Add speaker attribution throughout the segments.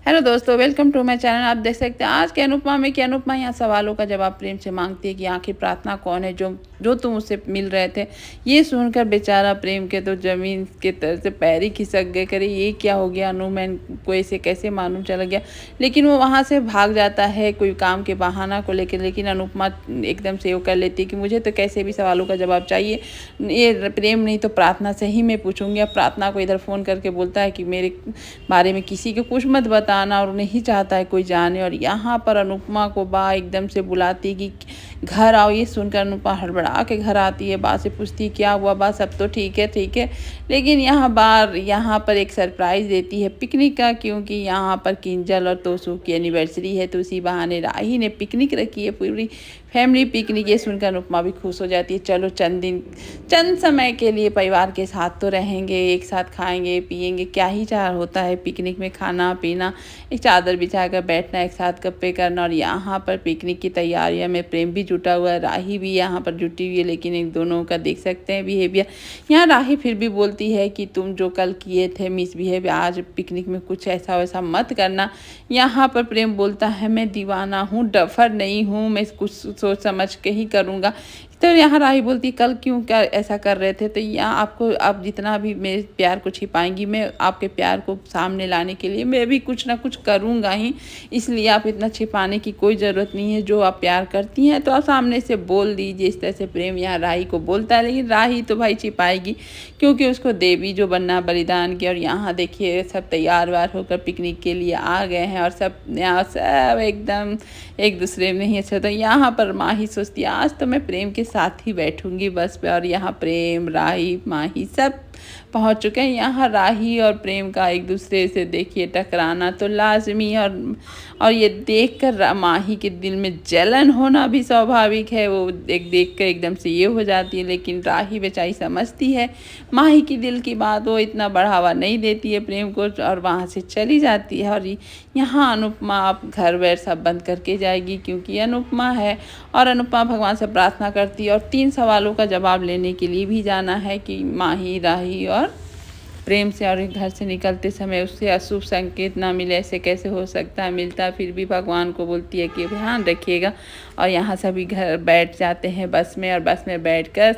Speaker 1: Hello दोस्तों, welcome to my channel. आप देख सकते हैं आज के अनुपमा में कि अनुपमा यहाँ सवालों का जवाब प्रेम से मांगती है कि आखिर प्रार्थना कौन है जो जो तुम उससे मिल रहे थे। ये सुनकर बेचारा प्रेम के तो ज़मीन के तर से पैर ही खिसक गए। करे ये क्या हो गया, अनु मैं को ऐसे कैसे मालूम चला गया। लेकिन वो वहाँ से भाग जाता है कोई काम के बहाना को लेकर। लेकिन अनुपमा एकदम से वो कर लेती है कि मुझे तो कैसे भी सवालों का जवाब चाहिए, ये प्रेम नहीं तो प्रार्थना से ही मैं पूछूंगी। अब प्रार्थना को इधर फ़ोन करके बोलता है कि मेरे बारे में किसी को कुछ मत बताना, और नहीं चाहता है कोई जाने। और यहाँ पर अनुपमा को बा एकदम से बुलाती कि घर आओ। ये सुनकर अनुपमा हड़बड़ा के घर आती है। बा से पूछती क्या हुआ बा, सब तो ठीक है ठीक है। लेकिन यहाँ पर एक सरप्राइज़ देती है पिकनिक का, क्योंकि यहाँ पर किंजल और तोसू की एनिवर्सरी है। तो उसी बहाने राही ने पिकनिक रखी है, पूरी फैमिली पिकनिक। ये सुनकर अनुपमा भी खुश हो जाती है। चलो चंद समय के लिए परिवार के साथ तो रहेंगे, एक साथ खाएंगे पिएंगे, क्या ही चाह होता है पिकनिक में, खाना पीना, एक चादर बिछाकर बैठना, एक साथ गप्पे करना। और यहाँ पर पिकनिक की तैयारियों में प्रेम भी जुटा हुआ है, राही भी यहाँ पर जुटी हुई है। लेकिन इन दोनों का देख सकते हैं बिहेवियर। यहाँ राही फिर भी बोलती है कि तुम जो कल किए थे मिसबिहेव, आज पिकनिक में कुछ ऐसा वैसा मत करना। यहाँ पर प्रेम बोलता है मैं दीवाना हूँ, डफर नहीं हूँ, मैं कुछ सोच समझ के ही करूँगा। तो यहाँ राही बोलती कल क्यों क्या ऐसा कर रहे थे। तो यहाँ आपको आप जितना भी मेरे प्यार को छिपाएंगी, मैं आपके प्यार को सामने लाने के लिए मैं भी कुछ ना कुछ करूँगा ही, इसलिए आप इतना छिपाने की कोई ज़रूरत नहीं है। जो आप प्यार करती हैं तो आप सामने से बोल दीजिए। इस तरह से प्रेम यहाँ राही को बोलता है। लेकिन राही तो भाई छिपाएगी, क्योंकि उसको देवी जो बनना बलिदान किया। और यहाँ देखिए सब तैयार वार होकर पिकनिक के लिए आ गए हैं, और सब यहाँ सब एकदम एक दूसरे में ही अच्छा। तो यहाँ पर माही सोचती है आज तो मैं प्रेम के साथ ही बैठूंगी बस पे। और यहाँ प्रेम राही माही सब पहुंच चुके हैं। यहाँ राही और प्रेम का एक दूसरे से देखिए टकराना तो लाजमी है। और ये देखकर माही के दिल में जलन होना भी स्वाभाविक है। वो देखकर एकदम से ये हो जाती है। लेकिन राही बेचारी समझती है माही की दिल की बात, वो इतना बढ़ावा नहीं देती है प्रेम को, और वहाँ से चली जाती है। और यहाँ अनुपमा आप घर वर सब बंद करके जाएगी, क्योंकि अनुपमा है। और अनुपमा भगवान से प्रार्थना करती है और 3 सवालों का जवाब लेने के लिए भी जाना है कि माही राही और प्रेम से। और घर से निकलते समय उससे अशुभ संकेत ना मिले, ऐसे कैसे हो सकता है, मिलता है। फिर भी भगवान को बोलती है कि ध्यान रखिएगा। और यहाँ सभी घर बैठ जाते हैं बस में, और बस में बैठकर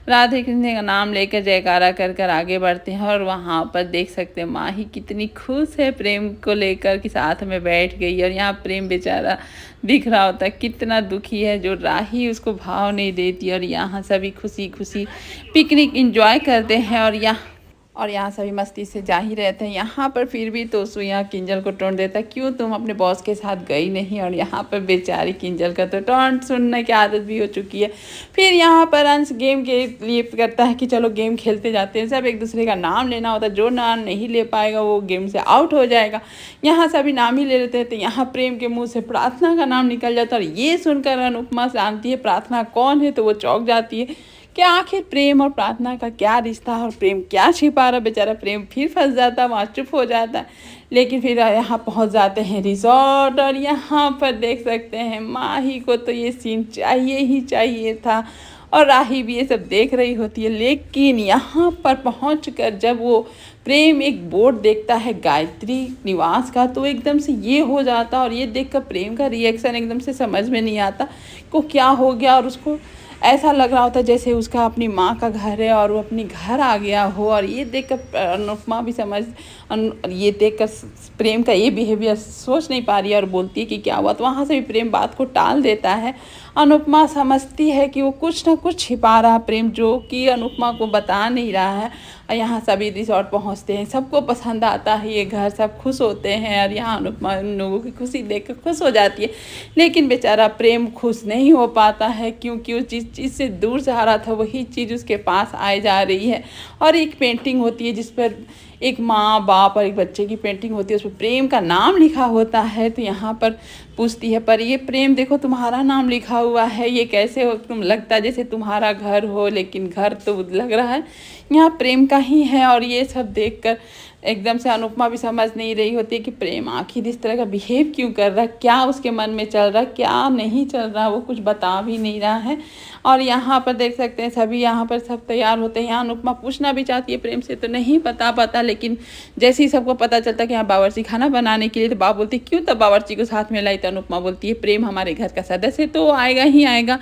Speaker 1: राधे कृष्ण का नाम लेकर जयकारा कर कर आगे बढ़ते हैं। और वहाँ पर देख सकते हैं माही कितनी खुश है प्रेम को लेकर कि साथ में बैठ गई। और यहाँ प्रेम बेचारा दिख रहा होता है कितना दुखी है, जो राही उसको भाव नहीं देती। और यहाँ सभी खुशी खुशी पिकनिक एंजॉय करते हैं। और यहाँ सभी मस्ती से जा ही रहते हैं। यहाँ पर फिर भी तोसू यहाँ किंजल को टोंट देता है, क्यों तुम अपने बॉस के साथ गई नहीं। और यहाँ पर बेचारी किंजल का तो टोंट सुनने की आदत भी हो चुकी है। फिर यहाँ पर अंश गेम के लिए करता है कि चलो गेम खेलते जाते हैं। सब एक दूसरे का नाम लेना होता है, जो नाम नहीं ले पाएगा वो गेम से आउट हो जाएगा। यहाँ सभी नाम ही ले लेते हैं। तो यहाँ प्रेम के मुँह से प्रार्थना का नाम निकल जाता है। और ये सुनकर अनुपमा जानती है प्रार्थना कौन है, तो वो चौंक जाती है कि आखिर प्रेम और प्रार्थना का क्या रिश्ता है, और प्रेम क्या छिपा रहा। बेचारा प्रेम फिर फंस जाता है, वहाँ चुप हो जाता है। लेकिन फिर यहाँ पहुँच जाते हैं रिजॉर्ट। और यहाँ पर देख सकते हैं माही को तो ये सीन चाहिए ही चाहिए था, और राही भी ये सब देख रही होती है। लेकिन यहाँ पर पहुँचकर जब वो प्रेम एक बोर्ड देखता है गायत्री निवास का, तो एकदम से ये हो जाता। और ये देखकर प्रेम का रिएक्शन एकदम से समझ में नहीं आता को क्या हो गया। और उसको ऐसा लग रहा होता है जैसे उसका अपनी माँ का घर है और वो अपनी घर आ गया हो। और ये देखकर अनुपमा भी ये देखकर प्रेम का ये बिहेवियर सोच नहीं पा रही है, और बोलती है कि क्या हुआ। तो वहाँ से भी प्रेम बात को टाल देता है। अनुपमा समझती है कि वो कुछ ना कुछ छिपा रहा प्रेम, जो कि अनुपमा को बता नहीं रहा है। और यहाँ सभी रिजॉर्ट पहुँचते हैं, सबको पसंद आता है ये घर, सब खुश होते हैं। और यहाँ अनुपमा उन लोगों की खुशी देखकर खुश हो जाती है। लेकिन बेचारा प्रेम खुश नहीं हो पाता है, क्योंकि वो जिस चीज़ से दूर जा रहा था वही चीज़ उसके पास आए जा रही है। और एक पेंटिंग होती है जिस पर एक माँ बाप और एक बच्चे की पेंटिंग होती है, उस पर प्रेम का नाम लिखा होता है। तो यहाँ पर पूछती है पर ये प्रेम देखो तुम्हारा नाम लिखा हुआ है, ये कैसे हो, तुम लगता है जैसे तुम्हारा घर हो, लेकिन घर तो लग रहा है यहाँ प्रेम का ही है। और ये सब देखकर एकदम से अनुपमा भी समझ नहीं रही होती है कि प्रेम आखिर इस तरह का बिहेव क्यों कर रहा है, क्या उसके मन में चल रहा है, क्या नहीं चल रहा, वो कुछ बता भी नहीं रहा है। और यहाँ पर देख सकते हैं सभी यहाँ पर सब तैयार होते हैं। यहाँ अनुपमा पूछना भी चाहती है प्रेम से तो नहीं बता पाता, लेकिन जैसे ही सबको पता चलता है कि यहाँ बावर्ची खाना बनाने के लिए, तो बाप बोलती क्यों तब बावर्ची को साथ में लाई, तो अनुपमा बोलती है प्रेम हमारे घर का सदस्य है तो आएगा ही आएगा।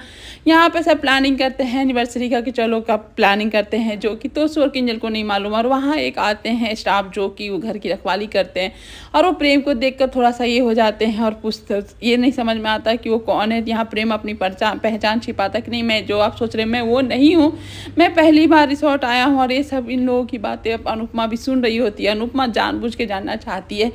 Speaker 1: यहाँ पर सब प्लानिंग करते हैं एनिवर्सरी का कि चलो कब प्लानिंग करते हैं, जो कि तोसू और किंजल को नहीं मालूम। और वहाँ एक आते हैं स्टाफ जो कि वो घर की रखवाली करते हैं और वो प्रेम को देखकर थोड़ा सा ये हो जाते हैं और पूछते, ये नहीं समझ में आता कि वो कौन है। यहाँ प्रेम अपनी पहचान छिपाता कि नहीं मैं जो आप सोच रहे हैं मैं वो नहीं हूँ, मैं पहली बार रिसोर्ट आया हूँ। और ये सब इन लोगों की बातें अब अनुपमा भी सुन रही होती है। अनुपमा जानबूझ के जानना चाहती है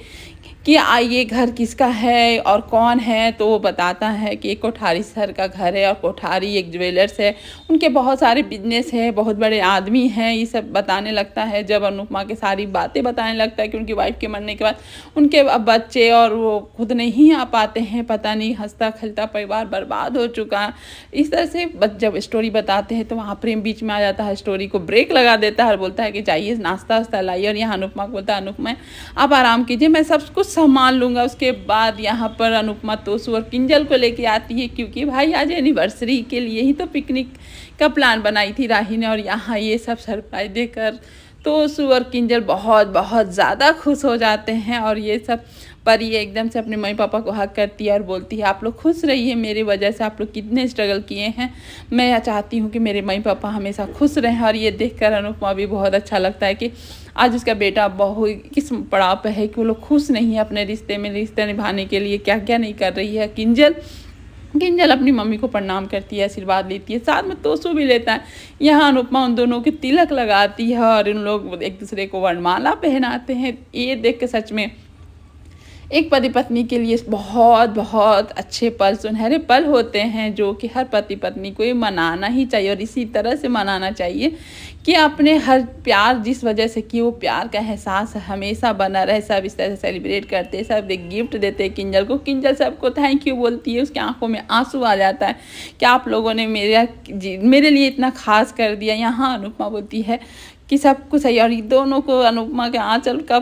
Speaker 1: कि ये घर किसका है और कौन है, तो वो बताता है कि एक कोठारी सर का घर है और कोठारी एक ज्वेलर्स है, उनके बहुत सारे बिजनेस है, बहुत बड़े आदमी हैं, ये सब बताने लगता है। जब अनुपमा के सारी बातें बताने लगता है कि उनकी वाइफ के मरने के बाद उनके अब बच्चे और वो खुद नहीं आ पाते हैं, पता नहीं हंसता खेलता परिवार बर्बाद हो चुका है, इस तरह से जब स्टोरी बताते हैं तो वहाँ प्रेम बीच में आ जाता है, स्टोरी को ब्रेक लगा देता है और बोलता है कि जाइए नाश्ता वास्ता लाइए। और यहाँ अनुपमा को बोलता है अनुपमा आप आराम कीजिए, मैं सब कुछ संभाल लूँगा। उसके बाद यहाँ पर अनुपमा तोसू और किंजल को लेके आती है, क्योंकि भाई आज एनिवर्सरी के लिए ही तो पिकनिक का प्लान बनाई थी राही ने। और यहाँ ये सब सरप्राइज देकर तोसू और किंजल बहुत बहुत ज़्यादा खुश हो जाते हैं। और ये सब पर ये एकदम से अपने मम्मी पापा को हक करती है और बोलती है आप लोग खुश रहिए, मेरी वजह से आप लोग कितने स्ट्रगल किए हैं, मैं चाहती हूँ कि मेरे मम्मी पापा हमेशा खुश रहें। और ये देखकर अनुपमा भी बहुत अच्छा लगता है कि आज उसका बेटा बहू किस पड़ाव पे है कि वो लोग खुश नहीं है अपने रिश्ते में, रिश्ते निभाने के लिए क्या क्या नहीं कर रही है। किंजल अपनी मम्मी को प्रणाम करती है, आशीर्वाद लेती है, साथ में तोसू भी लेता है। यहाँ अनुपमा उन दोनों के तिलक लगाती है और उन लोग एक दूसरे को वरमाला पहनाते हैं। ये देख के सच में एक पति पत्नी के लिए बहुत बहुत अच्छे पल, सुनहरे पल होते हैं, जो कि हर पति पत्नी को ये मनाना ही चाहिए। और इसी तरह से मनाना चाहिए कि अपने हर प्यार जिस वजह से कि वो प्यार का एहसास हमेशा बना रहे। सब इस तरह से सेलिब्रेट करते, सब एक गिफ्ट देते हैं किंजल को, किंजल सबको थैंक यू बोलती है, उसकी आंखों में आंसू आ जाता है कि आप लोगों ने मेरे लिए इतना खास कर दिया। यहाँ अनुपमा बोलती है कि सब कुछ है। और दोनों को अनुपमा के आंचल का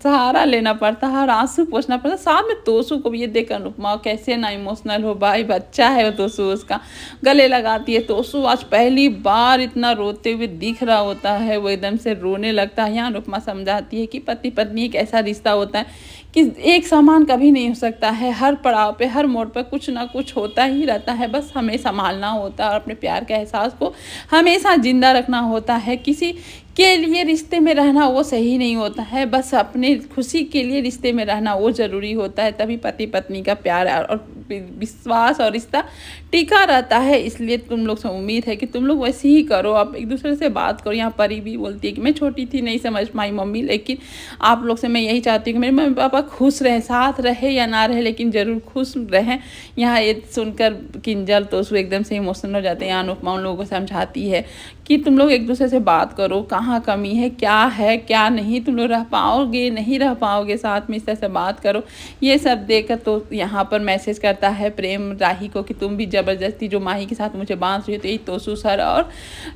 Speaker 1: सहारा लेना पड़ता है और आंसू पोंछना पड़ता है। साथ में तोसू को भी ये देख अनुपमा कैसे ना इमोशनल हो, भाई बच्चा है वो तोसू, उसका गले लगाती है। तोसू आज पहली बार इतना रोते हुए दिख रहा होता है, वो एकदम से रोने लगता है। यहाँ अनुपमा समझाती है कि पति पत्नी एक ऐसा रिश्ता होता है कि एक समान कभी नहीं हो सकता है, हर पड़ाव पे हर मोड़ पर कुछ ना कुछ होता ही रहता है, बस हमें संभालना होता है और अपने प्यार के एहसास को हमेशा जिंदा रखना होता है। किसी के लिए रिश्ते में रहना वो सही नहीं होता है, बस अपने खुशी के लिए रिश्ते में रहना वो ज़रूरी होता है, तभी पति पत्नी का प्यार और विश्वास और रिश्ता टिका रहता है। इसलिए तुम लोग से उम्मीद है कि तुम लोग वैसे ही करो, आप एक दूसरे से बात करो। यहाँ परी भी बोलती है कि मैं छोटी थी नहीं समझ पाई मम्मी, लेकिन आप लोग से मैं यही चाहती हूँ कि मेरे मम्मी पापा खुश रहें, साथ रहे या ना रहे लेकिन ज़रूर खुश रहें। यहाँ ये सुनकर किंजल तोसू एकदम से इमोशनल हो जाते हैं। यहाँ अनुपमा उन लोगों को समझाती है कि तुम लोग एक दूसरे से बात करो, कहाँ कमी है क्या नहीं, तुम लोग रह पाओगे नहीं रह पाओगे साथ में, इस तरह से बात करो। ये सब देखकर तो यहाँ पर मैसेज करता है प्रेम राही को कि तुम भी ज़बरदस्ती जो माही के साथ मुझे बांध रही हो, तो यही तोसू सर और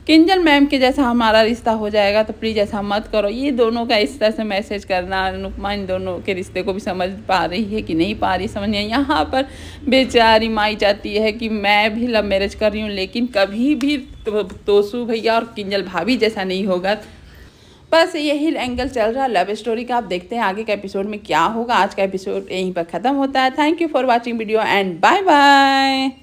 Speaker 1: किंजल मैम के जैसा हमारा रिश्ता हो जाएगा, तो प्लीज़ ऐसा मत करो। ये दोनों का इस तरह से मैसेज करना, अनुपमा इन दोनों के रिश्ते को भी समझ पा रही है कि नहीं पा रही समझ नहीं। यहाँ पर बेचारी माई चाहती है कि मैं भी लव मैरिज कर रही हूँ, लेकिन कभी भी तोसू भैया और किंजल भाभी जैसा नहीं होगा। बस यही एंगल चल रहा है लव स्टोरी का। आप देखते हैं आगे का एपिसोड में क्या होगा। आज का एपिसोड यहीं पर ख़त्म होता है। Thank you for watching video and bye bye.